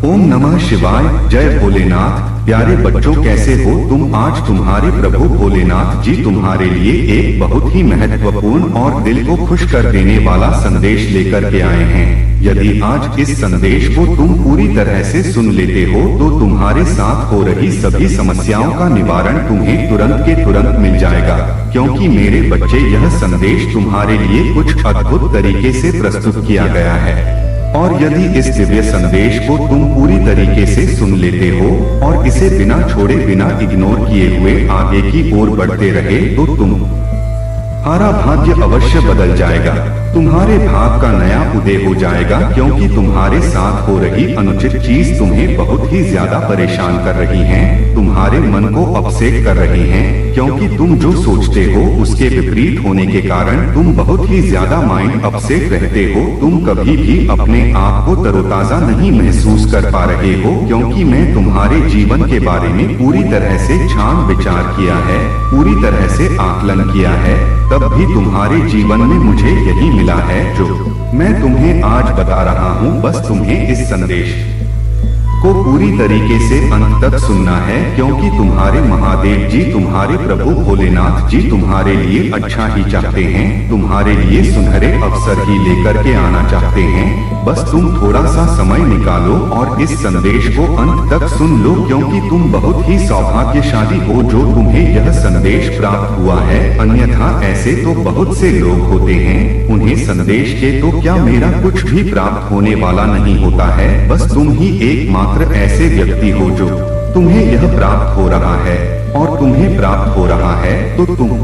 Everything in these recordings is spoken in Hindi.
ओम नमः शिवाय। जय भोलेनाथ। प्यारे बच्चों, कैसे हो तुम? आज तुम्हारे प्रभु भोलेनाथ जी तुम्हारे लिए एक बहुत ही महत्वपूर्ण और दिल को खुश कर देने वाला संदेश लेकर के आए हैं। यदि आज इस संदेश को तुम पूरी तरह से सुन लेते हो तो तुम्हारे साथ हो रही सभी समस्याओं का निवारण तुम्हें तुरंत के तुरंत मिल जाएगा, क्योंकि मेरे बच्चे यह संदेश तुम्हारे लिए कुछ अद्भुत तरीके से प्रस्तुत किया गया है। और यदि इस दिव्य संदेश को तुम पूरी तरीके से सुन लेते हो और इसे बिना छोड़े बिना इग्नोर किए हुए आगे की ओर बढ़ते रहे तो तुम्हारा भाग्य अवश्य बदल जाएगा। तुम्हारे भाग का नया उदय हो जाएगा, क्योंकि तुम्हारे साथ हो रही अनुचित चीज तुम्हें बहुत ही ज्यादा परेशान कर रही हैं, तुम्हारे मन को अपसेट कर रही हैं, क्योंकि तुम जो सोचते हो उसके विपरीत होने के कारण तुम बहुत ही ज्यादा माइंड अपसेट रहते हो। तुम कभी भी अपने आप को तरोताजा नहीं महसूस कर पा रहे हो, क्योंकि मैं तुम्हारे जीवन के बारे में पूरी तरह से छान विचार किया है, पूरी तरह से आकलन किया है, तब भी तुम्हारे जीवन में मुझे यही मिला है जो मैं तुम्हें आज बता रहा हूँ। बस तुम्हें इस संदेश को पूरी तरीके से अंत तक सुनना है, क्योंकि तुम्हारे महादेव जी, तुम्हारे प्रभु भोलेनाथ जी तुम्हारे लिए अच्छा ही चाहते हैं, तुम्हारे लिए सुनहरे अवसर ही लेकर के आना चाहते हैं। बस तुम थोड़ा सा समय निकालो और इस संदेश को अंत तक सुन लो, क्योंकि तुम बहुत ही सौभाग्यशाली हो जो तुम्हें यह संदेश प्राप्त हुआ है। अन्यथा ऐसे तो बहुत से लोग होते हैं, उन्हें संदेश के तो क्या मेरा कुछ भी प्राप्त होने वाला नहीं होता है। बस तुम ही एकमात्र ऐसे व्यक्ति हो जो तुम्हें यह प्राप्त हो रहा है, और तुम्हें प्राप्त हो रहा है तो तुम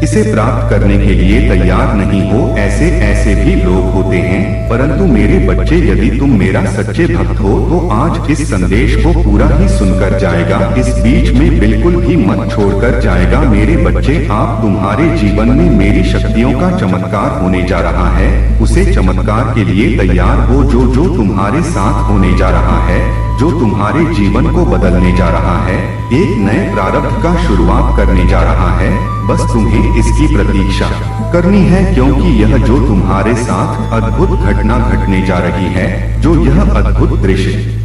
इसे प्राप्त करने के लिए तैयार नहीं हो। ऐसे भी लोग होते हैं, परंतु मेरे बच्चे, यदि तुम मेरा सच्चे भक्त हो तो आज इस संदेश को पूरा ही सुनकर जाएगा, इस बीच में बिल्कुल भी मत छोड़कर जाएगा। मेरे बच्चे, आप तुम्हारे जीवन में मेरी शक्तियों का चमत्कार होने जा रहा है, उसे चमत्कार के लिए तैयार हो जो तुम्हारे साथ होने जा रहा है, जो तुम्हारे जीवन को बदलने जा रहा है, एक नए प्रारंभ का शुरुआत करने जा रहा है। बस तुम्हें इसकी प्रतीक्षा करनी है, क्योंकि यह जो तुम्हारे साथ अद्भुत घटना घटने जा रही है, जो यह अद्भुत दृश्य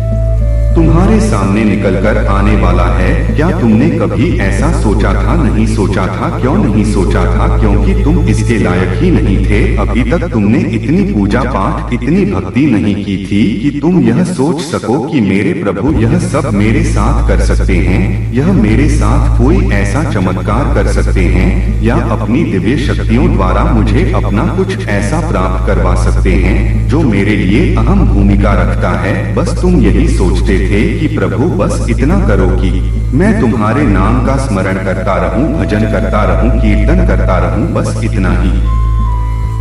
तुम्हारे सामने निकलकर आने वाला है, क्या तुमने कभी ऐसा सोचा था? नहीं सोचा था। क्यों नहीं सोचा था? क्योंकि तुम इसके लायक ही नहीं थे। अभी तक तुमने इतनी पूजा पाठ, इतनी भक्ति नहीं की थी कि तुम यह सोच सको कि मेरे प्रभु यह सब मेरे साथ कर सकते हैं, यह मेरे साथ कोई ऐसा चमत्कार कर सकते हैं, या अपनी दिव्य शक्तियों द्वारा मुझे अपना कुछ ऐसा प्राप्त करवा सकते हैं जो मेरे लिए अहम भूमिका रखता है। बस तुम यही सोचते थे कि प्रभु बस इतना करो कि मैं तुम्हारे नाम का स्मरण करता रहूं, भजन करता रहूं, कीर्तन करता रहूं, बस इतना ही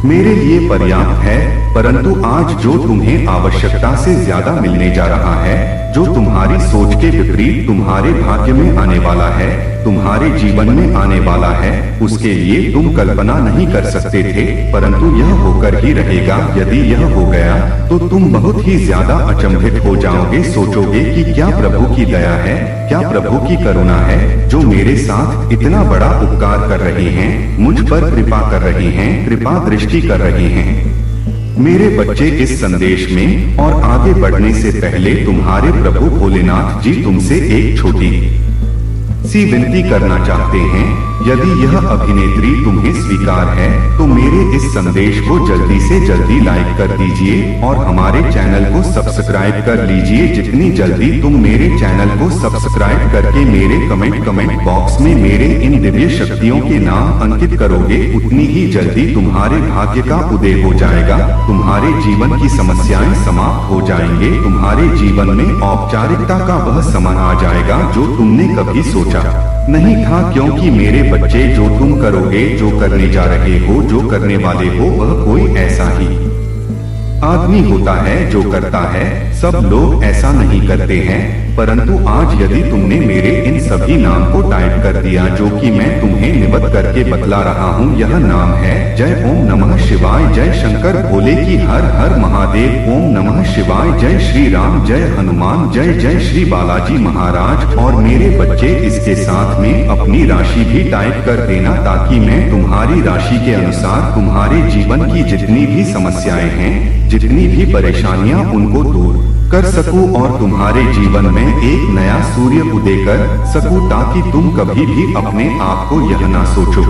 मेरे लिए पर्याप्त है। परंतु आज जो तुम्हें आवश्यकता से ज्यादा मिलने जा रहा है, जो तुम्हारी सोच के विपरीत तुम्हारे भाग्य में आने वाला है, तुम्हारे जीवन में आने वाला है, उसके लिए तुम कल्पना नहीं कर सकते थे, परंतु यह होकर ही रहेगा। यदि यह हो गया तो तुम बहुत ही ज्यादा अचंभित हो जाओगे, सोचोगे कि क्या प्रभु की दया है, क्या प्रभु की करुणा है जो मेरे साथ इतना बड़ा उपकार कर रहे हैं, मुझ पर कृपा कर रहे हैं, कृपा दृष्टि कर रहे हैं। मेरे बच्चे, इस संदेश में और आगे बढ़ने से पहले तुम्हारे प्रभु भोलेनाथ जी तुमसे एक छोटी सी विनती करना चाहते हैं। यदि यह अभिनेत्री तुम्हें स्वीकार है तो मेरे इस संदेश को जल्दी से जल्दी लाइक कर दीजिए और हमारे चैनल को सब्सक्राइब कर लीजिए। जितनी जल्दी तुम मेरे चैनल को सब्सक्राइब करके मेरे कमेंट बॉक्स में मेरे इन दिव्य शक्तियों के नाम अंकित करोगे, उतनी ही जल्दी तुम्हारे भाग्य का उदय हो जाएगा, तुम्हारे जीवन की समस्याएं समाप्त हो जाएंगे, तुम्हारे जीवन में औपचारिकता का वह समय आ जाएगा जो तुमने कभी सोचा नहीं था। क्योंकि मेरे बच्चे, जो तुम करोगे, जो करने जा रहे हो, जो करने वाले हो, वह कोई ऐसा ही आदमी होता है जो करता है। सब लोग ऐसा नहीं करते हैं, परंतु आज यदि तुमने मेरे इन सभी नाम को टाइप कर दिया जो कि मैं तुम्हें निबद्ध करके बतला रहा हूँ, यह नाम है जय ओम नमः शिवाय, जय शंकर भोले की हर हर महादेव, ओम नमः शिवाय, जय श्री राम, जय हनुमान, जय जय श्री बालाजी महाराज। और मेरे बच्चे, इसके साथ में अपनी राशि भी टाइप कर देना, ताकि मैं तुम्हारी राशि के अनुसार तुम्हारे जीवन की जितनी भी समस्याएं हैं, जितनी भी परेशानियां, उनको दूर कर सकूं और तुम्हारे जीवन में एक नया सूर्य उदय कर सकूं, ताकि तुम कभी भी अपने आप को यह ना सोचो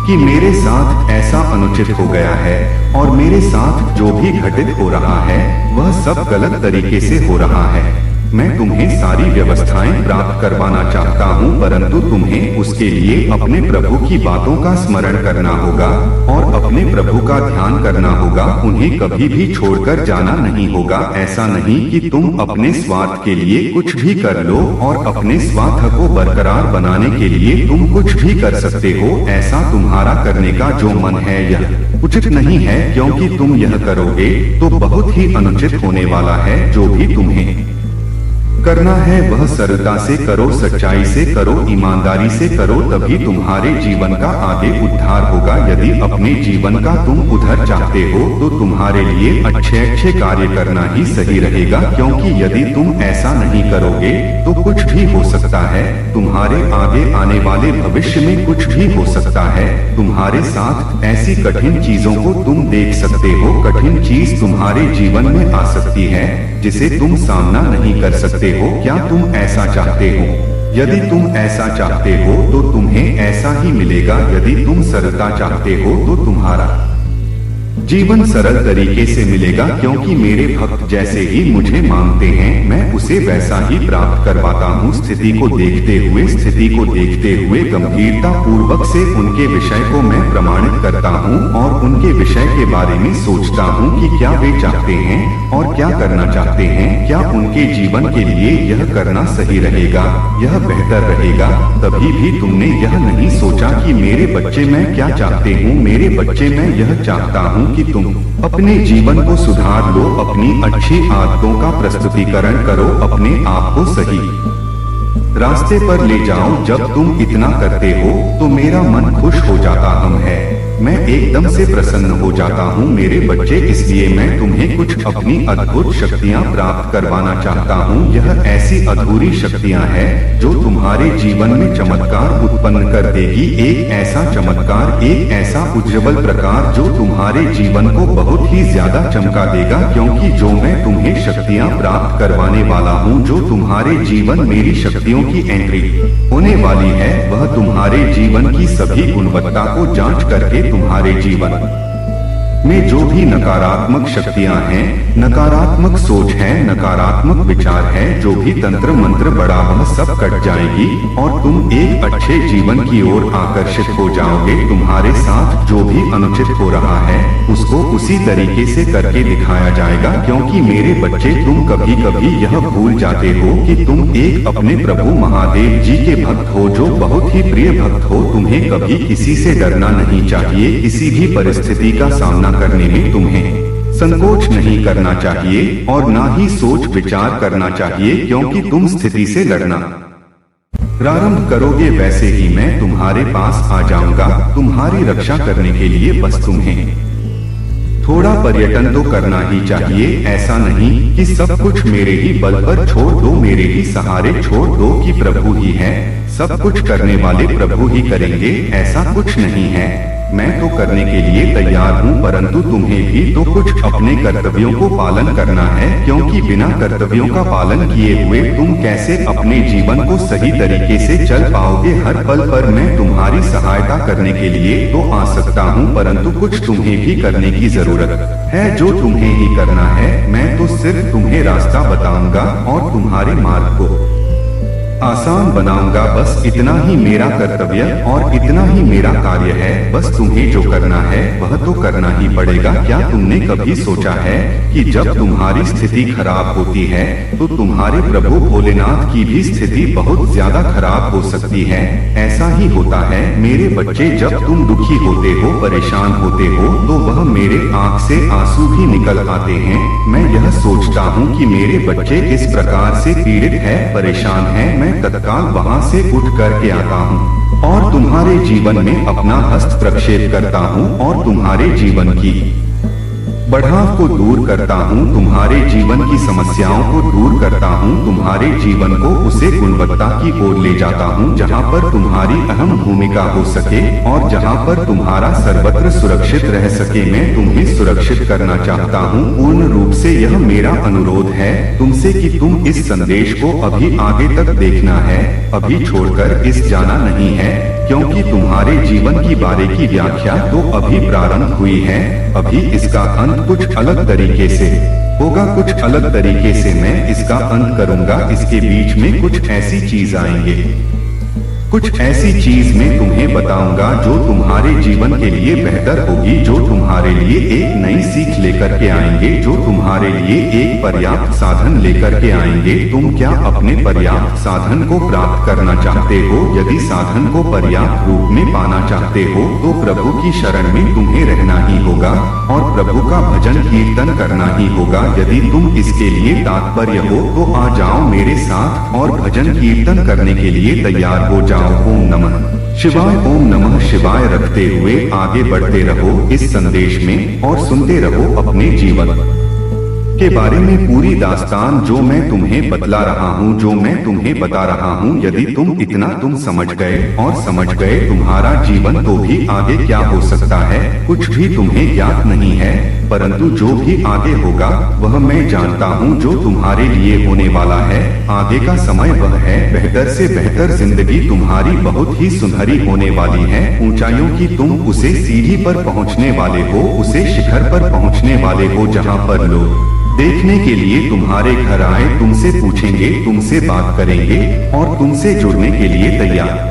कि मेरे साथ ऐसा अनुचित हो गया है और मेरे साथ जो भी घटित हो रहा है वह सब गलत तरीके से हो रहा है। मैं तुम्हें सारी व्यवस्थाएं प्राप्त करवाना चाहता हूं, परंतु तुम्हें उसके लिए अपने प्रभु की बातों का स्मरण करना होगा और अपने प्रभु का ध्यान करना होगा। उन्हें कभी भी छोड़कर जाना नहीं होगा। ऐसा नहीं कि तुम अपने स्वार्थ के लिए कुछ भी कर लो और अपने स्वार्थ को बरकरार बनाने के लिए तुम कुछ भी कर सकते हो। ऐसा तुम्हारा करने का जो मन है यह उचित नहीं है, क्योंकि तुम यह करोगे तो बहुत ही अनुचित होने वाला है। जो भी तुम्हें करना है वह सरलता से करो, सच्चाई से करो, ईमानदारी से करो, तभी तुम्हारे जीवन का आगे उद्धार होगा। यदि अपने जीवन का तुम उद्धार चाहते हो तो तुम्हारे लिए अच्छे अच्छे कार्य करना ही सही रहेगा, क्योंकि यदि तुम ऐसा नहीं करोगे तो कुछ भी हो सकता है। तुम्हारे आगे आने वाले भविष्य में कुछ भी हो सकता है। तुम्हारे साथ ऐसी कठिन चीजों को तुम देख सकते हो। कठिन चीज तुम्हारे जीवन में आ सकती है जिसे तुम सामना नहीं कर सकते हो। क्या तुम ऐसा चाहते हो? यदि तुम ऐसा चाहते हो तो तुम्हें ऐसा ही मिलेगा। यदि तुम सरलता चाहते हो तो तुम्हारा जीवन सरल तरीके से मिलेगा, क्योंकि मेरे भक्त जैसे ही मुझे मांगते हैं मैं उसे वैसा ही प्राप्त करवाता हूँ। स्थिति को देखते हुए गंभीरता पूर्वक से उनके विषय को मैं प्रमाणित करता हूँ और उनके विषय के बारे में सोचता हूँ कि क्या वे चाहते हैं और क्या करना चाहते हैं। क्या उनके जीवन के लिए यह करना सही रहेगा, यह बेहतर रहेगा। तभी भी तुमने यह नहीं सोचा कि मेरे बच्चे मैं क्या चाहते हूँ। मेरे बच्चे मैं यह चाहता हूँ कि तुम अपने जीवन को सुधार लो, अपनी अच्छी आदतों का प्रस्तुतिकरण करो, अपने आप को सही रास्ते पर ले जाओ। जब तुम इतना करते हो तो मेरा मन खुश हो जाता है, मैं एकदम से प्रसन्न हो जाता हूँ मेरे बच्चे। इसलिए मैं तुम्हें कुछ अपनी अद्भुत शक्तियाँ प्राप्त करवाना चाहता हूँ। यह ऐसी अधूरी शक्तियाँ हैं जो तुम्हारे जीवन में चमत्कार उत्पन्न कर देगी। एक ऐसा चमत्कार, एक ऐसा उज्जवल प्रकार जो तुम्हारे जीवन को बहुत ही ज्यादा चमका देगा, क्योंकि जो मैं तुम्हें शक्तियाँ प्राप्त करवाने वाला हूँ, जो तुम्हारे जीवन मेरी शक्तियों की एंट्री होने वाली है, वह तुम्हारे जीवन की सभी गुणवत्ता को जांच करके तुम्हारे जीवन में जो भी नकारात्मक शक्तियां हैं, नकारात्मक सोच है, नकारात्मक विचार है, जो भी तंत्र मंत्र बड़ा वह सब कट जाएगी और तुम एक अच्छे जीवन की ओर आकर्षित हो जाओगे। तुम्हारे साथ जो भी अनुचित हो रहा है उसको उसी तरीके से करके दिखाया जाएगा, क्योंकि मेरे बच्चे तुम कभी कभी यह भूल जाते हो कि तुम एक अपने प्रभु महादेव जी के भक्त हो, जो बहुत ही प्रिय भक्त हो। तुम्हें कभी किसी से डरना नहीं चाहिए। किसी भी परिस्थिति का सामना करने में तुम्हें संकोच नहीं करना चाहिए और ना ही सोच विचार करना चाहिए, क्योंकि तुम स्थिति से लड़ना प्रारंभ करोगे वैसे ही मैं तुम्हारे पास आ जाऊंगा तुम्हारी रक्षा करने के लिए। बस तुम्हें थोड़ा पर्यटन तो करना ही चाहिए। ऐसा नहीं कि सब कुछ मेरे ही बल पर छोड़ दो, मेरे ही सहारे छोड़ दो कि प्रभु ही है, सब कुछ करने वाले प्रभु ही करेंगे। ऐसा कुछ नहीं है। मैं तो करने के लिए तैयार हूँ, परंतु तुम्हें भी तो कुछ अपने कर्तव्यों को पालन करना है, क्योंकि बिना कर्तव्यों का पालन किए हुए तुम कैसे अपने जीवन को सही तरीके से चल पाओगे। हर पल पर मैं तुम्हारी सहायता करने के लिए तो आ सकता हूँ, परंतु कुछ तुम्हें भी करने की जरूरत है, जो तुम्हें ही करना है। मैं तो सिर्फ तुम्हें रास्ता बताऊंगा और तुम्हारे मार्ग को आसान बनाऊंगा। बस इतना ही मेरा कर्तव्य और इतना ही मेरा कार्य है। बस तुम्हें जो करना है वह तो करना ही पड़ेगा। क्या तुमने कभी सोचा है कि जब तुम्हारी स्थिति खराब होती है तो तुम्हारे प्रभु भोलेनाथ की भी स्थिति बहुत ज्यादा खराब हो सकती है? ऐसा ही होता है मेरे बच्चे। जब तुम दुखी होते हो, परेशान होते हो, तो वह मेरे आँख से आंसू भी निकल आते हैं। मैं यह सोचता हूँ कि मेरे बच्चे इस प्रकार से पीड़ित है, परेशान है। मैं तत्काल वहाँ से उठ करके आता हूँ और तुम्हारे जीवन में अपना हस्त प्रक्षेप करता हूँ और तुम्हारे जीवन की बढ़ाव को दूर करता हूँ, तुम्हारे जीवन की समस्याओं को दूर करता हूँ, तुम्हारे जीवन को उसे गुणवत्ता की ओर ले जाता हूँ जहाँ पर तुम्हारी अहम भूमिका हो सके और जहाँ पर तुम्हारा सर्वत्र सुरक्षित रह सके। मैं तुम्हें सुरक्षित करना चाहता हूँ। पूर्ण रूप से यह मेरा अनुरोध है तुमसे कि तुम इस संदेश को अभी आगे तक देखना है, अभी छोड़कर इस जाना नहीं है, क्योंकि तुम्हारे जीवन की बारे की व्याख्या तो अभी प्रारंभ हुई है। अभी इसका अंत कुछ अलग तरीके से होगा, कुछ अलग तरीके से मैं इसका अंत करूंगा। इसके बीच में कुछ ऐसी चीज आएंगे, कुछ ऐसी चीज मैं तुम्हें बताऊंगा जो तुम्हारे जीवन के लिए बेहतर होगी, जो तुम्हारे लिए एक नई सीख लेकर के आएंगे, जो तुम्हारे लिए एक पर्याप्त साधन लेकर के आएंगे। तुम क्या अपने पर्याप्त साधन को प्राप्त करना चाहते हो? यदि साधन को पर्याप्त रूप में पाना चाहते हो तो प्रभु की शरण में तुम्हें रहना ही होगा और प्रभु का भजन कीर्तन करना ही होगा। यदि तुम इसके लिए तात्पर्य हो तो आ जाओ मेरे साथ और भजन कीर्तन करने के लिए तैयार हो जाओ। ओम नमः शिवाय, ओम नमः शिवाय रखते हुए आगे बढ़ते रहो इस संदेश में और सुनते रहो अपने जीवन के बारे में पूरी दास्तान जो मैं तुम्हें बतला रहा हूँ, जो मैं तुम्हें बता रहा हूँ। यदि तुम इतना समझ गए और समझ गए तुम्हारा जीवन तो भी आगे क्या हो सकता है कुछ भी तुम्हें ज्ञात नहीं है, परंतु जो भी आगे होगा वह मैं जानता हूँ जो तुम्हारे लिए होने वाला है। आगे का समय वह है बेहतर से बेहतर जिंदगी तुम्हारी बहुत ही सुनहरी होने वाली है। ऊंचाइयों की तुम उसे सीढ़ी पर पहुँचने वाले हो, उसे शिखर पर पहुँचने वाले हो जहाँ पर लोग देखने के लिए तुम्हारे घर आए, तुमसे पूछेंगे, तुमसे बात करेंगे और तुमसे जुड़ने के लिए तैयार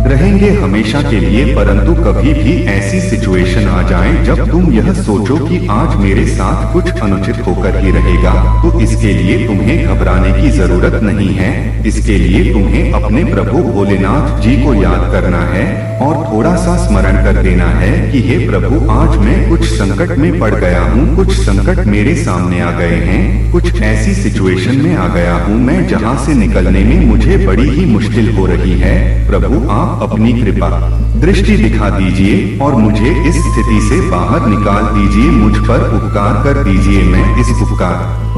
रहेंगे हमेशा के लिए। परंतु कभी भी ऐसी सिचुएशन आ जाए जब तुम यह सोचो कि आज मेरे साथ कुछ अनुचित होकर ही रहेगा, तो इसके लिए तुम्हें घबराने की जरूरत नहीं है। इसके लिए तुम्हें अपने प्रभु भोलेनाथ जी को याद करना है और थोड़ा सा स्मरण कर देना है कि हे प्रभु, आज मैं कुछ संकट में पड़ गया हूँ, कुछ संकट मेरे सामने आ गए हैं, कुछ ऐसी सिचुएशन में आ गया हूँ मैं जहाँ से निकलने में मुझे बड़ी ही मुश्किल हो रही है। प्रभु आप अपनी कृपा दृष्टि दिखा दीजिए और मुझे इस स्थिति से बाहर निकाल दीजिए, मुझ पर उपकार कर दीजिए। मैं इस उपकार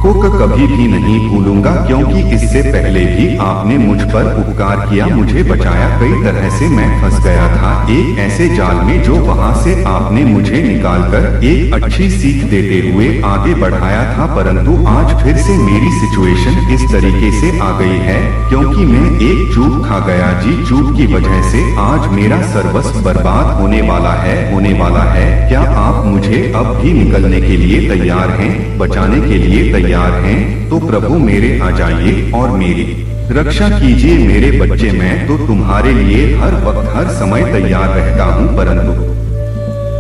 को कभी भी नहीं भूलूंगा, क्योंकि इससे पहले भी आपने मुझ पर उपकार किया, मुझे बचाया। कई तरह से मैं फंस गया था एक ऐसे जाल में जो वहां से आपने मुझे निकालकर एक अच्छी सीख देते हुए आगे बढ़ाया था। परंतु आज फिर से मेरी सिचुएशन इस तरीके से आ गई है क्योंकि मैं एक चूक खा गया जी। चूक की वजह से आज मेरा सर्वस्व बर्बाद होने वाला है, होने वाला है। क्या आप मुझे अब भी निकलने के लिए तैयार हैं, बचाने के लिए तैयार हैं? तो प्रभु मेरे आ जाइए और मेरी रक्षा कीजिए मेरे बच्चे। मैं तो तुम्हारे लिए हर वक्त हर समय तैयार रहता हूँ, परंतु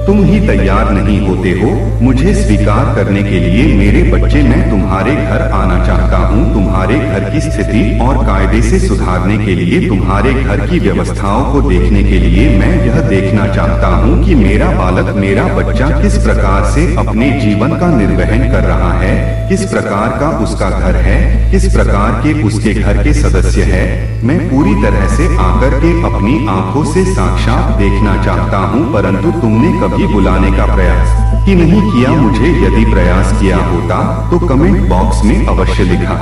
तुम ही तैयार नहीं होते हो मुझे स्वीकार करने के लिए। मेरे बच्चे, मैं तुम्हारे घर आना चाहता हूँ, तुम्हारे घर की स्थिति और कायदे से सुधारने के लिए, तुम्हारे घर की व्यवस्थाओं को देखने के लिए। मैं यह देखना चाहता हूँ कि मेरा बालक, मेरा बच्चा किस प्रकार से अपने जीवन का निर्वहन कर रहा है, किस प्रकार का उसका घर है, किस प्रकार के उसके घर के सदस्य है। मैं पूरी तरह से आकर के अपनी आंखों से साक्षात देखना चाहता हूँ, परंतु तुमने कभी बुलाने का प्रयास ही नहीं किया मुझे। यदि प्रयास किया होता तो कमेंट बॉक्स में अवश्य लिखा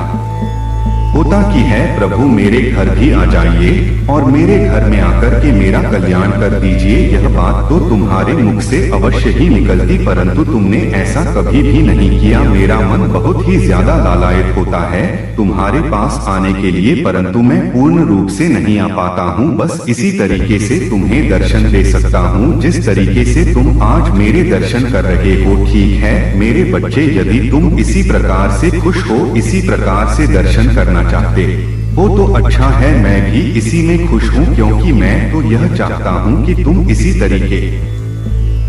होता कि है प्रभु मेरे घर भी आ जाइए और मेरे घर में आकर के मेरा कल्याण कर दीजिए। यह बात तो तुम्हारे मुख से अवश्य ही निकलती, परंतु तुमने ऐसा कभी भी नहीं किया। मेरा मन बहुत ही ज्यादा लालायित होता है तुम्हारे पास आने के लिए, परंतु मैं पूर्ण रूप से नहीं आ पाता हूँ। बस इसी तरीके से तुम्हें दर्शन दे सकता हूँ जिस तरीके से तुम आज मेरे दर्शन कर रहे हो। ठीक है मेरे बच्चे, यदि तुम इसी प्रकार से खुश हो, इसी प्रकार से दर्शन करना चाहते हो तो अच्छा है, मैं भी इसी में खुश हूँ, क्योंकि मैं तो यह चाहता हूँ कि तुम इसी तरीके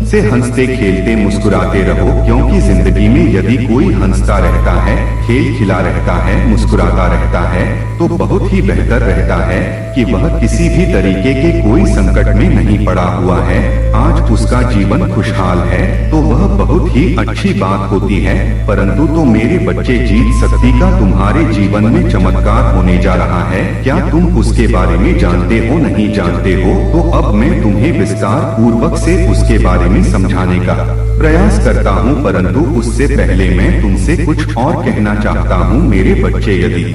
से हंसते खेलते मुस्कुराते रहो। क्योंकि जिंदगी में यदि कोई हंसता रहता है, खेल खिला रहता है, मुस्कुराता रहता है तो बहुत ही बेहतर रहता है कि वह किसी भी तरीके के कोई संकट में नहीं पड़ा हुआ है। आज उसका जीवन खुशहाल है तो वह बहुत ही अच्छी बात होती है। परंतु तो मेरे बच्चे, जीत शक्ति का तुम्हारे जीवन में चमत्कार होने जा रहा है। क्या तुम उसके बारे में जानते हो? नहीं जानते हो तो अब मैं तुम्हें विस्तार पूर्वक से उसके बारे में समझाने का प्रयास करता हूँ, परंतु उससे पहले मैं तुमसे कुछ और कहना चाहता हूँ मेरे बच्चे। यदि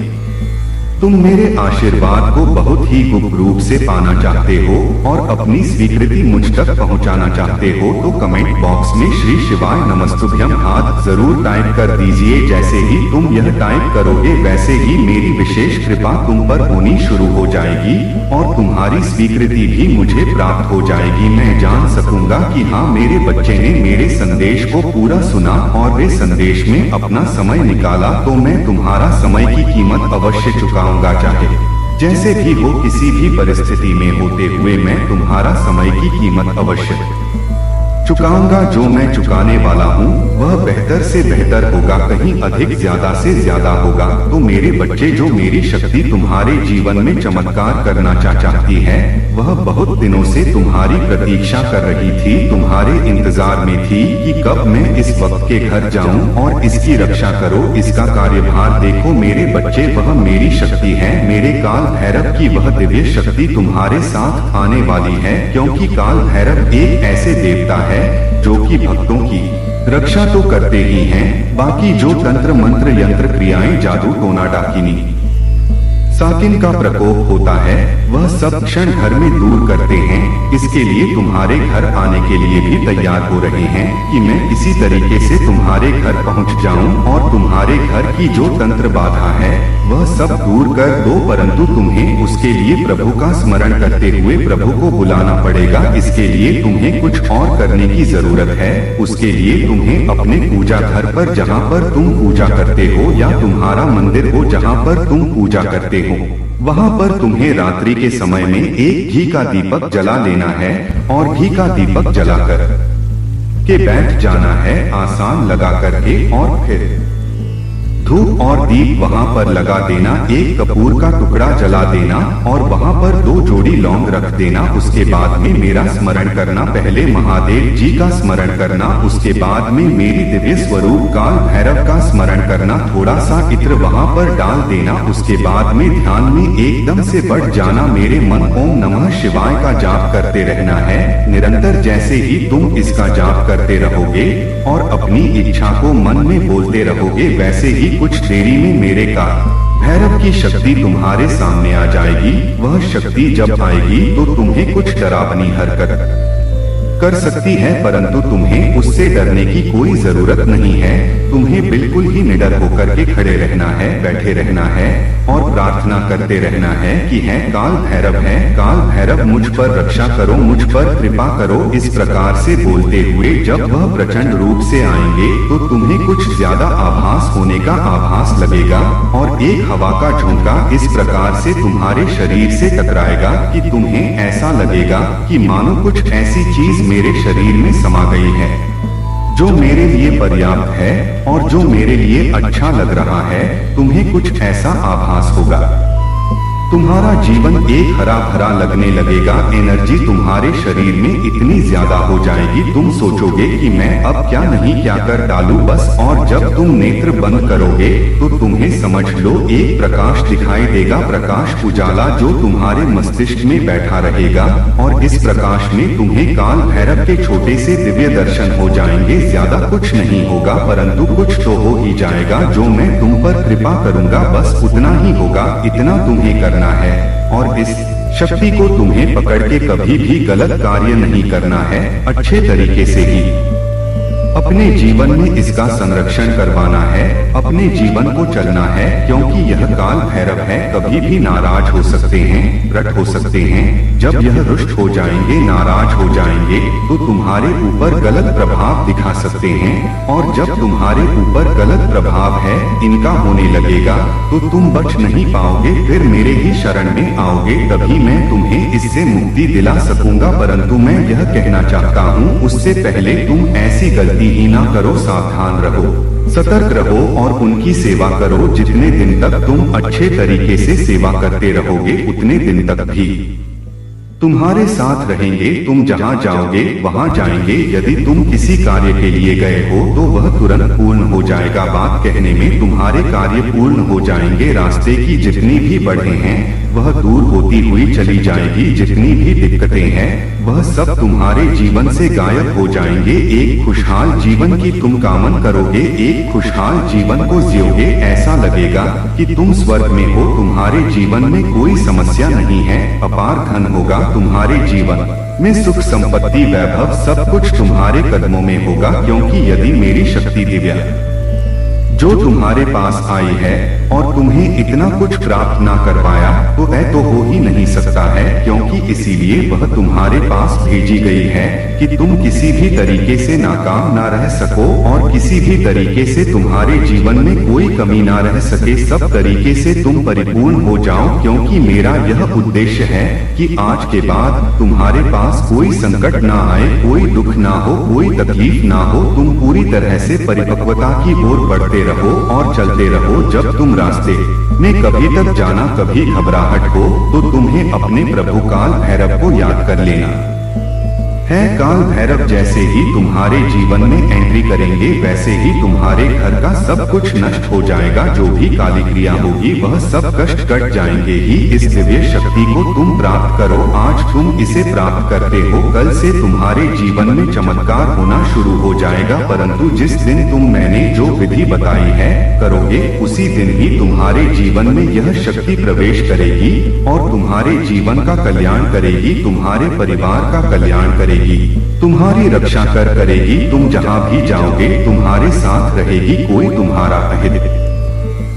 तुम मेरे आशीर्वाद को बहुत ही गुप्त रूप से पाना चाहते हो और अपनी स्वीकृति मुझ तक पहुंचाना चाहते हो तो कमेंट बॉक्स में श्री शिवाय नमस्तुभ्यम हाथ जरूर टाइप कर दीजिए। जैसे ही तुम यह टाइप करोगे वैसे ही मेरी विशेष कृपा तुम पर होनी शुरू हो जाएगी और तुम्हारी स्वीकृति भी मुझे प्राप्त हो जाएगी। मैं जान सकूंगा कि हाँ, मेरे बच्चे ने मेरे संदेश को पूरा सुना और वे संदेश में अपना समय निकाला, तो मैं तुम्हारा समय की कीमत अवश्य चुकाऊंगा। चाहे जैसे भी हो, किसी भी परिस्थिति में होते हुए मैं तुम्हारा समय की कीमत अवश्य चुकाऊंगा। जो मैं चुकाने वाला हूँ वह बेहतर से बेहतर होगा, कहीं अधिक ज्यादा से ज्यादा होगा। तो मेरे बच्चे, जो मेरी शक्ति तुम्हारे जीवन में चमत्कार करना चाहती है, वह बहुत दिनों से तुम्हारी प्रतीक्षा कर रही थी, तुम्हारे इंतजार में थी कि कब मैं इस वक्त के घर जाऊं और इसकी रक्षा करो, इसका कार्यभार देखो। मेरे बच्चे, वह मेरी शक्ति है, मेरे काल भैरव की वह दिव्य शक्ति तुम्हारे साथ आने वाली है, क्योंकि काल भैरव एक ऐसे देवता है जो कि भक्तों की रक्षा तो करते ही हैं, बाकी जो तंत्र मंत्र यंत्र क्रियाएं जादू टोना डाकिनी साकिन का प्रकोप होता है वह सब क्षण घर में दूर करते हैं। इसके लिए तुम्हारे घर आने के लिए भी तैयार हो रहे हैं कि मैं इसी तरीके से तुम्हारे घर पहुंच जाऊं और तुम्हारे घर की जो तंत्र बाधा है वह सब दूर कर दो। परंतु तुम्हें उसके लिए प्रभु का स्मरण करते हुए प्रभु को बुलाना पड़ेगा। इसके लिए तुम्हें कुछ और करने की जरूरत है। उसके लिए तुम्हें अपने पूजा घर पर, जहाँ पर तुम पूजा करते हो, या तुम्हारा मंदिर हो जहाँ पर तुम पूजा करते हो, वहाँ पर तुम्हें रात्रि के समय में एक घी का दीपक जला लेना है और घी का दीपक जलाकर के बैठ जाना है आसान लगा करके, और फिर धूप और दीप वहाँ पर लगा देना, एक कपूर का टुकड़ा जला देना और वहाँ पर 2 जोड़ी लौंग रख देना। उसके बाद में मेरा स्मरण करना, पहले महादेव जी का स्मरण करना, उसके बाद में मेरी दिव्य स्वरूप काल भैरव का स्मरण करना, थोड़ा सा इत्र वहाँ पर डाल देना। उसके बाद में ध्यान में एकदम से बढ़ जाना, मेरे मन ओम नमः शिवाय का जाप करते रहना है निरंतर। जैसे ही तुम इसका जाप करते रहोगे और अपनी इच्छा को मन में बोलते रहोगे, वैसे ही कुछ देरी में मेरे काल भैरव की शक्ति तुम्हारे सामने आ जाएगी। वह शक्ति जब आएगी तो तुम्हें कुछ डरावनी हरकत कर सकती है, परंतु तुम्हें उससे डरने की कोई जरूरत नहीं है। तुम्हें बिल्कुल ही निडर होकर के खड़े रहना है, बैठे रहना है और प्रार्थना करते रहना है कि है काल भैरव है, काल भैरव मुझ पर रक्षा करो, मुझ पर कृपा करो। इस प्रकार से बोलते हुए जब वह प्रचंड रूप से आएंगे तो तुम्हें कुछ ज्यादा आभास होने का आभास लगेगा और एक हवा का झोंका इस प्रकार से तुम्हारे शरीर से टकराएगा कि तुम्हें ऐसा लगेगा कि मानो कुछ ऐसी चीज मेरे शरीर में समा गई है जो मेरे लिए पर्याप्त है और जो मेरे लिए अच्छा लग रहा है। तुम्हें कुछ ऐसा आभास होगा, तुम्हारा जीवन एक हरा भरा लगने लगेगा। एनर्जी तुम्हारे शरीर में इतनी ज्यादा हो जाएगी, तुम सोचोगे कि मैं अब क्या नहीं क्या कर डालूं बस। और जब तुम नेत्र बंद करोगे तो तुम्हें समझ लो एक प्रकाश दिखाई देगा, प्रकाश उजाला जो तुम्हारे मस्तिष्क में बैठा रहेगा और इस प्रकाश में तुम्हें काल भैरव के छोटे से दिव्य दर्शन हो जाएंगे। ज्यादा कुछ नहीं होगा परंतु कुछ तो हो ही जाएगा। जो मैं तुम पर कृपा करूंगा बस उतना ही होगा, इतना तुम्हें करना है और इस शक्ति को तुम्हें पकड़ के कभी भी गलत कार्य नहीं करना है। अच्छे तरीके से ही अपने जीवन में इसका संरक्षण करवाना है, अपने जीवन को चलना है, क्योंकि यह काल भैरव है। कभी भी नाराज हो सकते हैं, रट हो सकते हैं। जब यह रुष्ट हो जाएंगे, नाराज हो जाएंगे तो तुम्हारे ऊपर गलत प्रभाव दिखा सकते हैं और जब तुम्हारे ऊपर गलत प्रभाव है इनका होने लगेगा तो तुम बच नहीं पाओगे, फिर मेरे ही शरण में आओगे, तभी मैं तुम्हें इससे मुक्ति दिला सकूंगा। परंतु मैं यह कहना चाहता हूँ उससे पहले तुम ऐसी गलती ही ना करो। सावधान रहो, सतर्क रहो और उनकी सेवा करो। जितने दिन तक तुम अच्छे तरीके से सेवा करते रहोगे उतने दिन तक भी तुम्हारे साथ रहेंगे, तुम जहाँ जाओगे वहाँ जाएंगे। यदि तुम किसी कार्य के लिए गए हो तो वह तुरंत पूर्ण हो जाएगा। बात कहने में तुम्हारे कार्य पूर्ण हो जाएंगे। रास्ते की जितनी भी बढ़े हैं वह दूर होती हुई चली जाएगी। जितनी भी दिक्कतें हैं वह सब तुम्हारे जीवन से गायब हो जाएंगे। एक खुशहाल जीवन की तुम कामना करोगे, एक खुशहाल जीवन को जियोगे। ऐसा लगेगा कि तुम स्वर्ग में हो। तुम्हारे जीवन में कोई समस्या नहीं है। अपार धन होगा तुम्हारे जीवन में, सुख संपत्ति वैभव सब कुछ तुम्हारे कदमों में होगा। क्योंकि यदि मेरी शक्ति दिव्या जो तुम्हारे पास आई है और तुम्हें इतना कुछ प्राप्त ना कर पाया तो वह तो हो ही नहीं सकता है। क्योंकि इसीलिए वह तुम्हारे पास भेजी गई है कि तुम किसी भी तरीके से नाकाम ना रह सको और किसी भी तरीके से तुम्हारे जीवन में कोई कमी ना रह सके। सब तरीके से तुम परिपूर्ण हो जाओ। क्योंकि मेरा यह उद्देश्य है कि आज के बाद तुम्हारे पास कोई संकट ना आए, कोई दुख ना हो, कोई तकलीफ ना हो। तुम पूरी तरह से परिपक्वता की ओर बढ़ते रहो और चलते रहो। जब तुम रास्ते में कभी तक जाना, कभी घबराहट हो तो तुम्हें अपने प्रभु काल भैरव को याद कर लेना है। काल भैरव जैसे ही तुम्हारे जीवन में एंट्री करेंगे वैसे ही तुम्हारे घर का सब कुछ नष्ट हो जाएगा। जो भी काली क्रिया होगी वह सब कष्ट कट जाएंगे ही। इस दिव्य शक्ति को तुम प्राप्त करो। आज तुम इसे प्राप्त करते हो, कल से तुम्हारे जीवन में चमत्कार होना शुरू हो जाएगा। परंतु जिस दिन तुम मैंने जो विधि बताई है करोगे उसी दिन ही तुम्हारे जीवन में यह शक्ति प्रवेश करेगी और तुम्हारे जीवन का कल्याण करेगी, तुम्हारे परिवार का कल्याण करेगी, तुम्हारी रक्षा करेगी। तुम जहाँ भी जाओगे तुम्हारे साथ रहेगी। कोई तुम्हारा अहित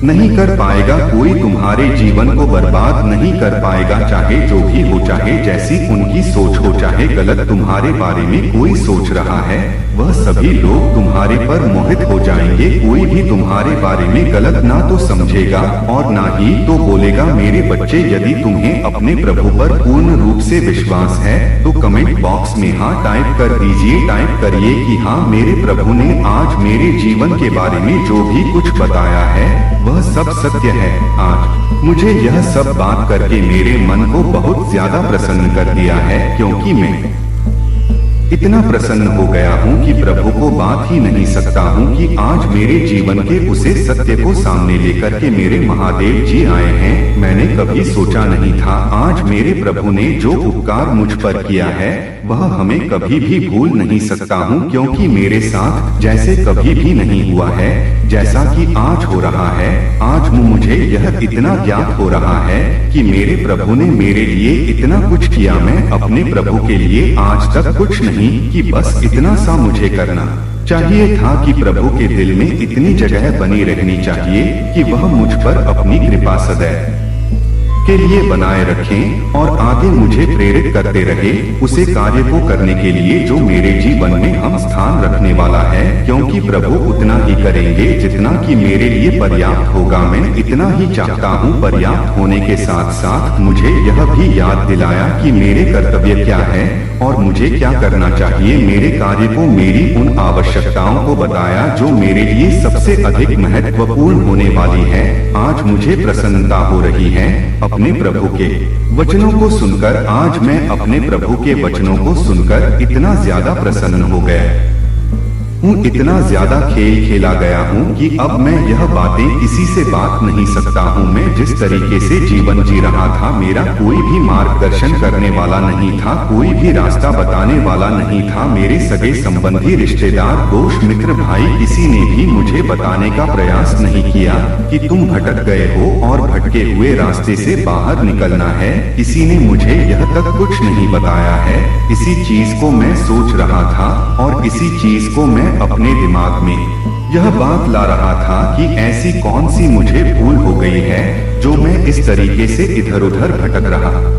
नहीं कर पाएगा, कोई तुम्हारे जीवन को बर्बाद नहीं कर पाएगा। चाहे जो भी हो, चाहे जैसी उनकी सोच हो, चाहे गलत तुम्हारे बारे में कोई सोच रहा है वह सभी लोग तुम्हारे पर मोहित हो जाएंगे। कोई भी तुम्हारे बारे में गलत ना तो समझेगा और ना ही तो बोलेगा। मेरे बच्चे, यदि तुम्हें अपने प्रभु पर पूर्ण रूप से विश्वास है तो कमेंट बॉक्स में हाँ टाइप कर दीजिए। टाइप करिए कि हाँ, मेरे प्रभु ने आज मेरे जीवन के बारे में जो भी कुछ बताया है वह सब सत्य है। आज मुझे यह सब बात करके मेरे मन को बहुत ज्यादा प्रसन्न कर दिया है। क्योंकि मैं इतना प्रसन्न हो गया हूँ कि प्रभु को बात ही नहीं सकता हूँ कि आज मेरे जीवन के उसे सत्य को सामने लेकर के मेरे महादेव जी आए हैं। मैंने कभी सोचा नहीं था आज मेरे प्रभु ने जो उपकार मुझ पर किया है वह हमें कभी भी भूल नहीं सकता हूँ। क्योंकि मेरे साथ जैसे कभी भी नहीं हुआ है जैसा कि आज हो रहा है। आज मुझे यह इतना ज्ञात हो रहा है कि मेरे प्रभु ने मेरे लिए इतना कुछ किया। मैं अपने प्रभु के लिए आज तक कुछ नहीं कि बस इतना सा मुझे करना चाहिए था कि प्रभु के दिल में इतनी जगह बनी रहनी चाहिए कि वह मुझ पर अपनी कृपा सदैव के लिए बनाए रखें और आगे मुझे प्रेरित करते रहे उसे कार्य को करने के लिए जो मेरे जीवन में हम स्थान रखने वाला है। क्योंकि प्रभु उतना ही करेंगे जितना कि मेरे लिए पर्याप्त होगा। मैं इतना ही चाहता हूँ। पर्याप्त होने के साथ साथ मुझे यह भी याद दिलाया कि मेरे कर्तव्य क्या है और मुझे क्या करना चाहिए। मेरे कार्य को, मेरी उन आवश्यकताओं को बताया जो मेरे लिए सबसे अधिक महत्वपूर्ण होने वाली है। आज मुझे प्रसन्नता हो रही है अपने प्रभु के वचनों को सुनकर। आज मैं अपने प्रभु के वचनों को सुनकर इतना ज्यादा प्रसन्न हो गया हूँ, इतना ज्यादा खेल खेला गया हूँ कि अब मैं यह बातें किसी से बात नहीं सकता हूँ। मैं जिस तरीके से जीवन जी रहा था, मेरा कोई भी मार्गदर्शन करने वाला नहीं था, कोई भी रास्ता बताने वाला नहीं था। मेरे सगे संबंधी, रिश्तेदार, दोस्त, मित्र, भाई किसी ने भी मुझे बताने का प्रयास नहीं किया कि तुम भटक गए हो और भटके हुए रास्ते से बाहर निकलना है। किसी ने मुझे यह तक कुछ नहीं बताया है। इसी चीज को मैं सोच रहा था और इसी चीज को मैं अपने दिमाग में यह बात ला रहा था कि ऐसी कौन सी मुझे भूल हो गई है जो मैं इस तरीके से इधर उधर भटक रहा हूँ।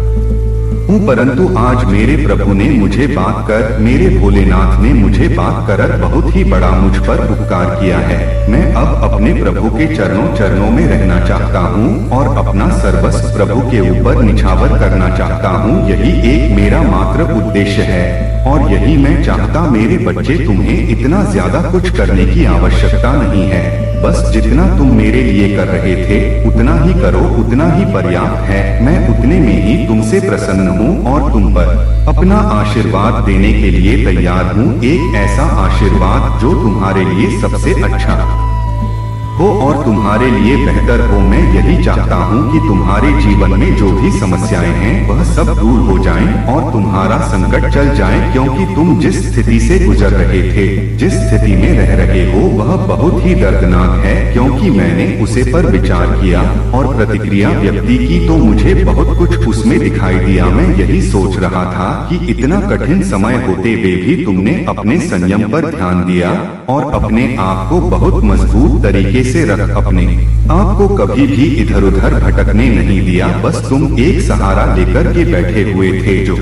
परंतु आज मेरे प्रभु ने मुझे बात कर, मेरे भोलेनाथ ने मुझे बात कर बहुत ही बड़ा मुझ पर उपकार किया है। मैं अब अपने प्रभु के चरणों में रहना चाहता हूँ और अपना सर्वस्व प्रभु के ऊपर निछावर करना चाहता हूँ। यही एक मेरा मात्र उद्देश्य है और यही मैं चाहता। मेरे बच्चे, तुम्हें इतना ज्यादा कुछ करने की आवश्यकता नहीं है। बस जितना तुम मेरे लिए कर रहे थे उतना ही करो, उतना ही पर्याप्त है। मैं उतने में ही तुमसे प्रसन्न हूँ और तुम पर अपना आशीर्वाद देने के लिए तैयार हूँ। एक ऐसा आशीर्वाद जो तुम्हारे लिए सबसे अच्छा हो और तुम्हारे लिए बेहतर हो। मैं यही चाहता हूँ कि तुम्हारे जीवन में जो भी समस्याएं हैं वह सब दूर हो जाएं और तुम्हारा संकट चल जाए, क्योंकि तुम जिस स्थिति से गुजर रहे थे, जिस स्थिति में रह रहे हो, वह बहुत ही दर्दनाक है। क्योंकि मैंने उसे पर विचार किया और प्रतिक्रिया व्यक्त की तो मुझे बहुत कुछ उसमें दिखाई दिया। मैं यही सोच रहा था कि इतना कठिन समय होते हुए भी तुमने अपने संयम पर ध्यान दिया और अपने आप को बहुत मजबूत तरीके से रख, अपने आप को कभी भी इधर उधर भटकने नहीं दिया। बस तुम एक सहारा लेकर के बैठे हुए थे जो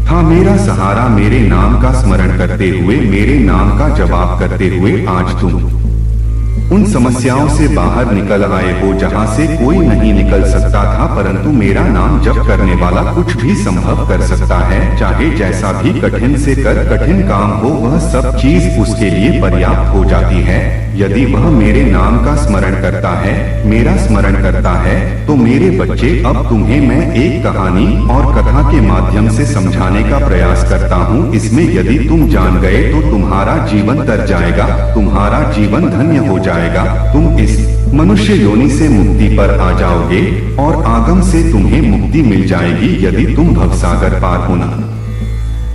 था मेरा सहारा। मेरे नाम का स्मरण करते हुए, मेरे नाम का जवाब करते हुए आज तुम उन समस्याओं से बाहर निकल आए हो जहां से कोई नहीं निकल सकता था। परंतु मेरा नाम जप करने वाला कुछ भी संभव कर सकता है। चाहे जैसा भी कठिन से कठिन काम हो, वह सब चीज उसके लिए पर्याप्त हो जाती है। यदि वह मेरे नाम का स्मरण करता है, मेरा स्मरण करता है, तो मेरे बच्चे अब तुम्हें मैं एक कहानी और कथा के माध्यम से समझाने का प्रयास करता हूँ। इसमें यदि तुम जान गए तो तुम्हारा जीवन तर जाएगा, तुम्हारा जीवन धन्य हो जाएगा। तुम इस मनुष्य योनि से मुक्ति पर आ जाओगे और आगम से तुम्हें मुक्ति मिल जाएगी। यदि तुम भवसागर पार होना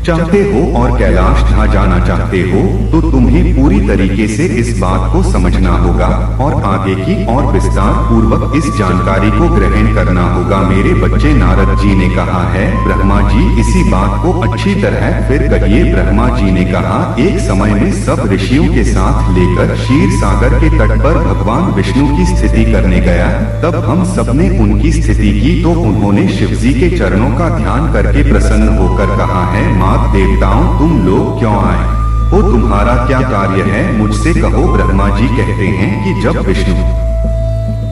चाहते हो और कैलाश ढा जाना चाहते हो तो तुम्हें पूरी तरीके से इस बात को समझना होगा और आगे की और विस्तार पूर्वक इस जानकारी को ग्रहण करना होगा। मेरे बच्चे, नारद जी ने कहा है, ब्रह्मा जी इसी बात को अच्छी तरह फिर कहिए। ब्रह्मा जी ने कहा, एक समय में सब ऋषियों के साथ लेकर क्षीर सागर के तट पर भगवान विष्णु की स्थिति करने गया। तब हम सबने उनकी स्थिति की तो उन्होंने शिव जी के चरणों का ध्यान करके प्रसन्न होकर कहा है, देवताओं तुम लोग क्यों आए हो, तुम्हारा क्या कार्य है, मुझसे कहो। ब्रह्मा जी कहते हैं कि जब विष्णु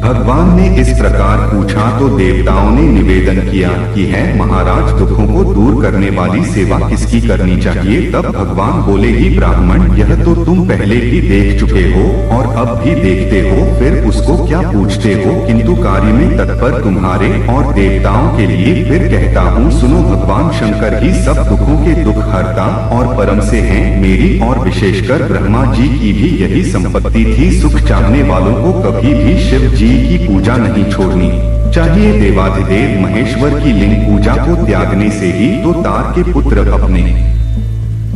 भगवान ने इस प्रकार पूछा तो देवताओं ने निवेदन किया कि है महाराज, दुखों को दूर करने वाली सेवा किसकी करनी चाहिए। तब भगवान बोले, ही ब्राह्मण, यह तो तुम पहले ही देख चुके हो और अब भी देखते हो, फिर उसको क्या पूछते हो। किंतु कार्य में तत्पर तुम्हारे और देवताओं के लिए फिर कहता हूँ, सुनो। भगवान शंकर ही सब दुखों के दुख हरता और परम से हैं। मेरी और विशेषकर ब्रह्मा जी की भी यही संपत्ति थी। सुख चाहने वालों को कभी भी शिव जी की पूजा नहीं छोड़नी चाहिए। देवाधिदेव महेश्वर की लिंग पूजा को त्यागने से ही तो तार के पुत्र अपने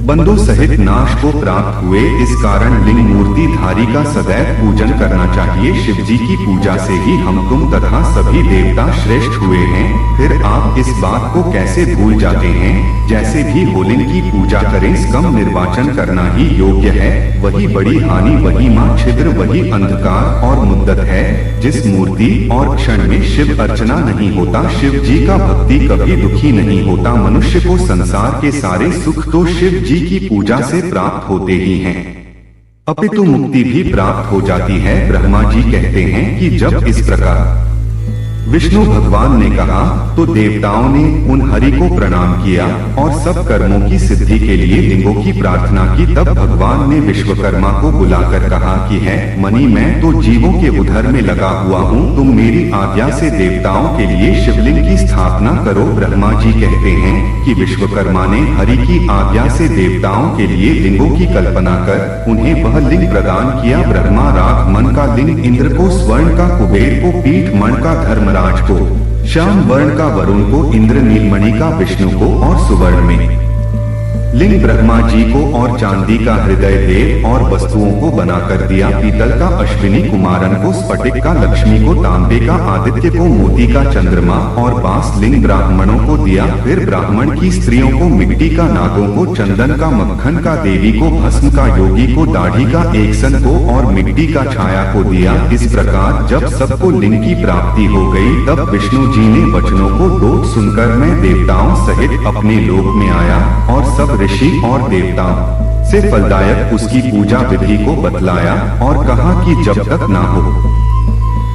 बंदों सहित नाश को प्राप्त हुए। इस कारण लिंग मूर्ति धारी का सदैव पूजन करना चाहिए। शिव जी की पूजा से ही हम तुम तथा सभी देवता श्रेष्ठ हुए हैं। फिर आप इस बात को कैसे भूल जाते हैं। जैसे भी होलिंग की पूजा करें, स्कम निर्वाचन करना ही योग्य है। वही बड़ी हानि, वही माँ छिद्र, वही अंधकार और मुद्दत है। जिस मूर्ति और क्षण में शिव अर्चना नहीं होता, शिव जी का भक्ति कभी दुखी नहीं होता। मनुष्य को संसार के सारे सुख तो शिव जी की पूजा से प्राप्त होते ही हैं, अपितु मुक्ति भी प्राप्त हो जाती है। ब्रह्मा जी कहते हैं कि जब इस प्रकार विष्णु भगवान ने कहा तो देवताओं ने उन हरि को प्रणाम किया और सब कर्मों की सिद्धि के लिए लिंगों की प्रार्थना की। तब भगवान ने विश्वकर्मा को बुलाकर कहा कि है मणि, मैं तो जीवों के उधर में लगा हुआ हूँ, तुम मेरी आज्ञा से देवताओं के लिए शिवलिंग की स्थापना करो। ब्रह्मा जी कहते हैं कि विश्वकर्मा ने हरि की आज्ञा से देवताओं के लिए लिंगों की कल्पना कर उन्हें वह लिंग प्रदान किया। ब्रह्मा राग मन का लिंग, इंद्र को स्वर्ण का, कुबेर को पीठ मण का, धर्मराज को श्याम वर्ण का, वरुण को इंद्र नीलमणि का, विष्णु को और सुवर्ण में लिंग ब्रह्मा जी को और चांदी का हृदय देव और वस्तुओं को बनाकर दिया। पीतल का अश्विनी कुमारन को, स्फटिक का लक्ष्मी को, तांबे का आदित्य को, मोती का चंद्रमा और बांस लिंग ब्राह्मणों को दिया। फिर ब्राह्मण की स्त्रियों को मिट्टी का, नागों को चंदन का, मक्खन का, देवी को भस्म का, योगी को दाढ़ी का, एकसन को और मिट्टी का छाया को दिया। इस प्रकार जब सबको लिंग की प्राप्ति हो गई तब विष्णु जी ने वचनों को दोष सुनकर मैं देवताओं सहित अपने लोक में आया और सब ऋषि और देवताओं से फलदायक उसकी पूजा विधि को बतलाया और कहा कि जब तक ना हो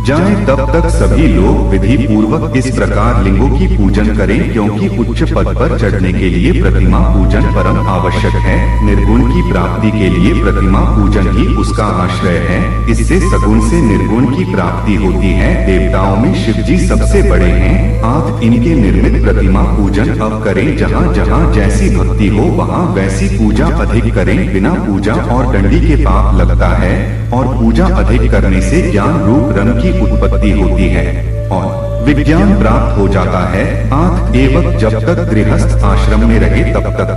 जाएं तब तक सभी लोग विधि पूर्वक इस प्रकार लिंगों की पूजन करें, क्योंकि उच्च पद पर चढ़ने के लिए प्रतिमा पूजन परम आवश्यक है। निर्गुण की प्राप्ति के लिए प्रतिमा पूजन ही उसका आश्रय है। इससे सगुण से निर्गुण की प्राप्ति होती है। देवताओं में शिव जी सबसे बड़े हैं। आप इनके निर्मित प्रतिमा पूजन अब करें। जहाँ जहाँ जैसी भक्ति हो वहाँ वैसी पूजा अधिक करें। बिना पूजा और दंडी के पाप लगता है, और पूजा अधिक करने से ज्ञान रूप रंग की उत्पत्ति होती है और विज्ञान प्राप्त हो जाता है। एवं जब तक गृहस्थ आश्रम में रहे तब तक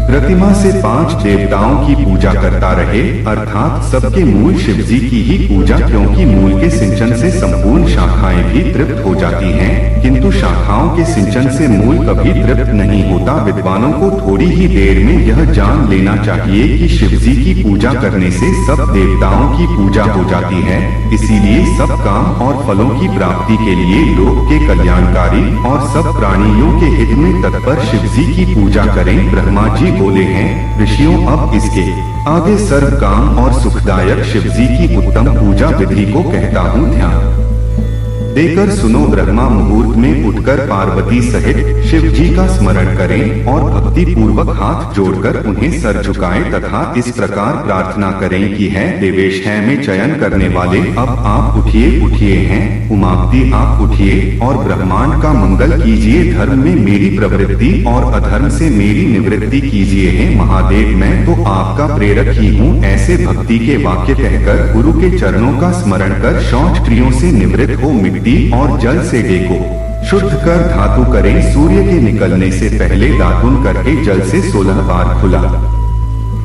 प्रतिमा से 5 देवताओं की पूजा करता रहे, अर्थात सबके मूल शिव जी की ही पूजा, क्योंकि मूल के सिंचन से संपूर्ण शाखाएं भी तृप्त हो जाती हैं, किंतु शाखाओं के सिंचन से मूल कभी तृप्त नहीं होता। विद्वानों को थोड़ी ही देर में यह जान लेना चाहिए कि शिव जी की पूजा करने से सब देवताओं की पूजा हो जाती है। इसीलिए सब काम और फलों की प्राप्ति के लिए लोक के कल्याणकारी और सब प्राणियों के हित में तत्पर शिव जी की पूजा करें। ब्रह्मा जी बोले हैं, ऋषियों अब इसके आगे सर्व काम और सुखदायक शिव जी की उत्तम पूजा विधि को कहता हूँ, ध्यान देकर सुनो। ब्रह्मा मुहूर्त में उठकर पार्वती सहित शिव जी का स्मरण करें और भक्ति पूर्वक हाथ जोड़कर उन्हें सर झुकाएं तथा इस प्रकार प्रार्थना करें कि है देवेश है में चयन करने वाले, अब आप उठिए उठिए हैं उमापति, आप उठिए और ब्रह्मांड का मंगल कीजिए। धर्म में मेरी प्रवृत्ति और अधर्म से मेरी निवृत्ति कीजिए। है महादेव मैं तो आपका प्रेरक ही हूँ। ऐसे भक्ति के वाक्य कहकर गुरु के चरणों का स्मरण कर शौच क्रियों से निवृत्त हो मिट्टी और जल से डेको शुद्ध कर धातु करें। सूर्य के निकलने से पहले दातुन करके जल से 16 बार खुला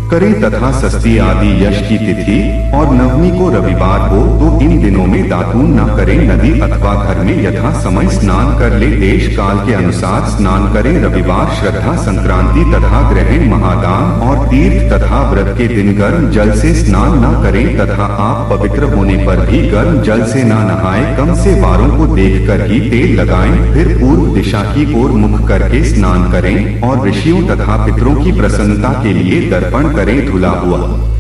करें तथा षष्ठी आदि यश की तिथि और नवमी को रविवार हो तो इन दिनों में दातून न करें। नदी अथवा घर में यथा समय स्नान कर ले। देश काल के अनुसार स्नान करें। रविवार श्रद्धा संक्रांति तथा ग्रहण महादान और तीर्थ तथा व्रत के दिन गर्म जल से स्नान न करें तथा आप पवित्र होने पर भी गर्म जल से न नहाएं। कम से वारों को देखकर ही तेल लगाएं, फिर पूर्व दिशा की ओर मुख करके स्नान करें और ऋषियों तथा पितरों की प्रसन्नता के लिए दर्पण करें। धुला हुआ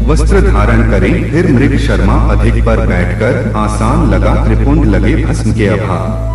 वस्त्र धारण करें, फिर मृग शर्मा अधिक पर बैठकर आसान लगा त्रिपुंड लगे भस्म के अभाव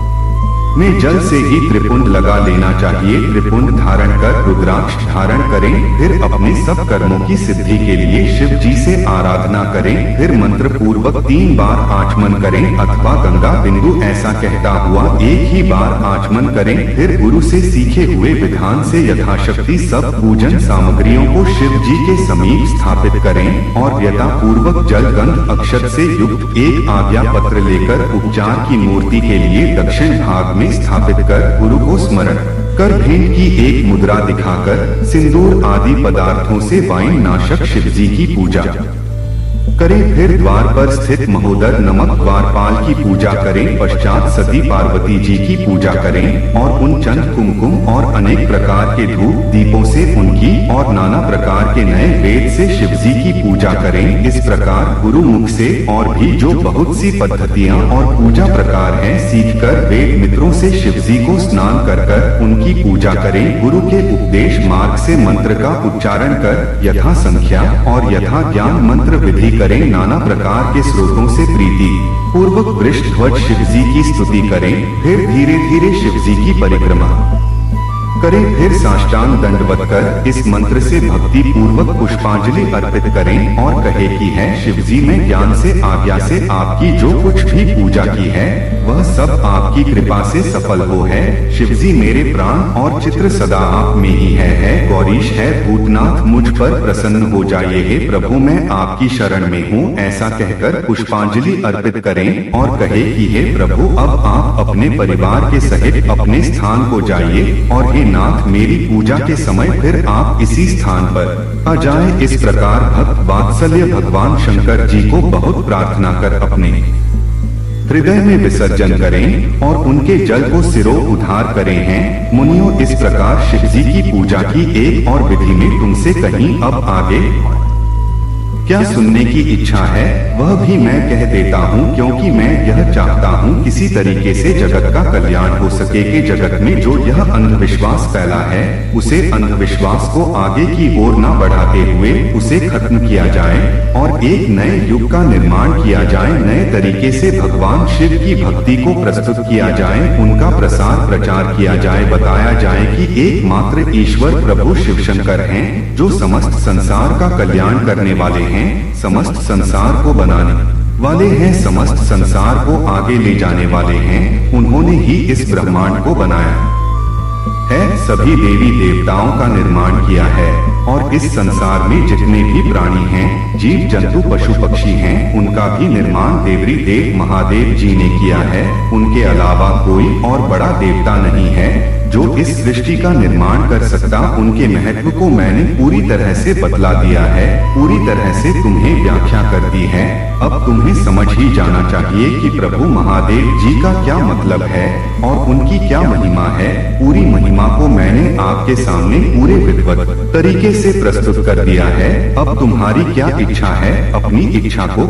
में जल से ही त्रिपुंड लगा लेना चाहिए। त्रिपुंड धारण कर रुद्राक्ष धारण करें, फिर अपने सब कर्मों की सिद्धि के लिए शिव जी से आराधना करें। फिर मंत्र पूर्वक 3 बार आचमन करें अथवा गंगा बिंदु ऐसा कहता हुआ 1 ही बार आचमन करें। फिर गुरु से सीखे हुए विधान से यथाशक्ति सब पूजन सामग्रियों को शिव जी के समीप स्थापित करें और यथा पूर्वक जल गंध अक्षत से युक्त एक आज्ञा पत्र लेकर उपचार की मूर्ति के लिए दक्षिण भाग में स्थापित कर गुरु को स्मरण कर भेंट की एक मुद्रा दिखाकर सिंदूर आदि पदार्थों से वाइन नाशक शिव जी की पूजा करें। फिर द्वार पर स्थित महोदर नमक द्वारपाल की पूजा करें। पश्चात सती पार्वती जी की पूजा करें और उन चंद कुमकुम और अनेक प्रकार के धूप दीपों से उनकी और नाना प्रकार के नए वेद से शिव जी की पूजा करें। इस प्रकार गुरु मुख से और भी जो बहुत सी पद्धतियां और पूजा प्रकार हैं सीखकर वेद मित्रों से शिव जी को स्नान कर कर उनकी पूजा करें। गुरु के उपदेश मार्ग से मंत्र का उच्चारण कर यथा संख्या और यथा ज्ञान मंत्र विधि करें। नाना प्रकार के स्रोतों से प्रीति पूर्वक वृष ध्वज शिव जी की स्तुति करें। फिर धीरे धीरे शिव जी की परिक्रमा करें। फिर साष्टांग दंडवत कर इस मंत्र से भक्ति पूर्वक पुष्पांजलि अर्पित करें और कहे कि है शिव जी मैं ज्ञान से आज्ञा से आपकी जो कुछ भी पूजा की है वह सब आपकी कृपा से सफल हो है। शिव जी मेरे प्राण और चित्र सदा आप में ही है। गौरीश है भूतनाथ मुझ पर प्रसन्न हो जाइए। हे प्रभु मैं आपकी शरण में हूँ ऐसा कहकर पुष्पांजलि अर्पित करें और कहे कि हे प्रभु अब आप अपने परिवार के सहित अपने स्थान को जाइए और हे नाथ मेरी पूजा के समय फिर आप इसी स्थान पर आ जाएं। इस प्रकार भक्त वात्सल्य भगवान शंकर जी को बहुत प्रार्थना कर अपने हृदय में विसर्जन करें और उनके जल को सिरों उधार करें हैं। मुनियों इस प्रकार शिव जी की पूजा की एक और विधि में तुमसे कहीं अब आगे क्या सुनने की इच्छा है वह भी मैं कह देता हूँ, क्योंकि मैं यह चाहता हूँ किसी तरीके से जगत का कल्याण हो सके कि जगत में जो यह अंधविश्वास फैला है उसे अंधविश्वास को आगे की ओर न बढ़ाते हुए उसे खत्म किया जाए और एक नए युग का निर्माण किया जाए। नए तरीके से भगवान शिव की भक्ति को प्रस्तुत किया जाए, उनका प्रसार प्रचार किया जाए, बताया जाए कि एकमात्र ईश्वर प्रभु शिव शंकर हैं जो समस्त संसार का कल्याण करने वाले हैं, समस्त संसार को बनाने वाले हैं, समस्त संसार को आगे ले जाने वाले हैं। उन्होंने ही इस ब्रह्मांड को बनाया है, सभी देवी देवताओं का निर्माण किया है और इस संसार में जितने भी प्राणी हैं, जीव जंतु पशु पक्षी हैं, उनका भी निर्माण देवरी देव महादेव जी ने किया है। उनके अलावा कोई और बड़ा देवता नहीं है जो इस सृष्टि का निर्माण कर सकता। उनके महत्व को मैंने पूरी तरह से बतला दिया है, पूरी तरह से तुम्हें व्याख्या कर दी है। अब तुम्हें समझ ही जाना चाहिए कि प्रभु महादेव जी का क्या मतलब है और उनकी क्या महिमा है। पूरी महिमा को मैंने आपके सामने पूरे विधिवत तरीके से प्रस्तुत कर दिया है। अब तुम्हारी क्या इच्छा है, अपनी इच्छा को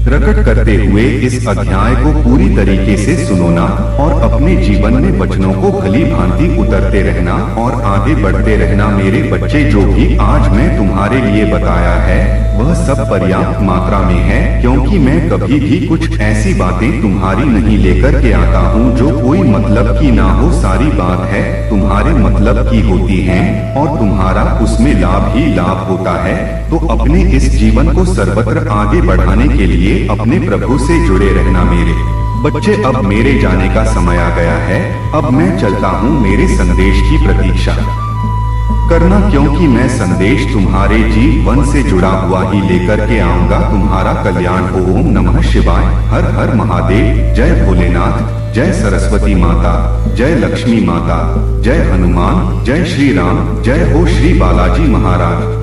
प्रकट करते हुए इस अध्याय को पूरी तरीके से सुनोना और अपने जीवन में वचनों को भली भांति उतरते रहना और आगे बढ़ते रहना। मेरे बच्चे, जो भी आज मैं तुम्हारे लिए बताया है वह सब पर्याप्त मात्रा में है, क्योंकि मैं कभी भी कुछ ऐसी बातें तुम्हारी नहीं लेकर के आता हूँ जो कोई मतलब की ना हो। सारी बात है तुम्हारे मतलब की होती है और तुम्हारा उसमें लाभ ही लाभ होता है। तो अपने इस जीवन को सर्वत्र आगे बढ़ाने के लिए अपने प्रभु से जुड़े रहना। मेरे बच्चे, अब मेरे जाने का समय आ गया है। अब मैं चलता हूँ, मेरे संदेश की प्रतीक्षा करना, क्योंकि मैं संदेश तुम्हारे जीवन से जुड़ा हुआ ही लेकर के आऊंगा। तुम्हारा कल्याण हो। ओम नमः शिवाय। हर हर महादेव। जय भोलेनाथ, जय सरस्वती माता, जय लक्ष्मी माता, जय हनुमान, जय श्री राम, जय हो श्री बालाजी महाराज।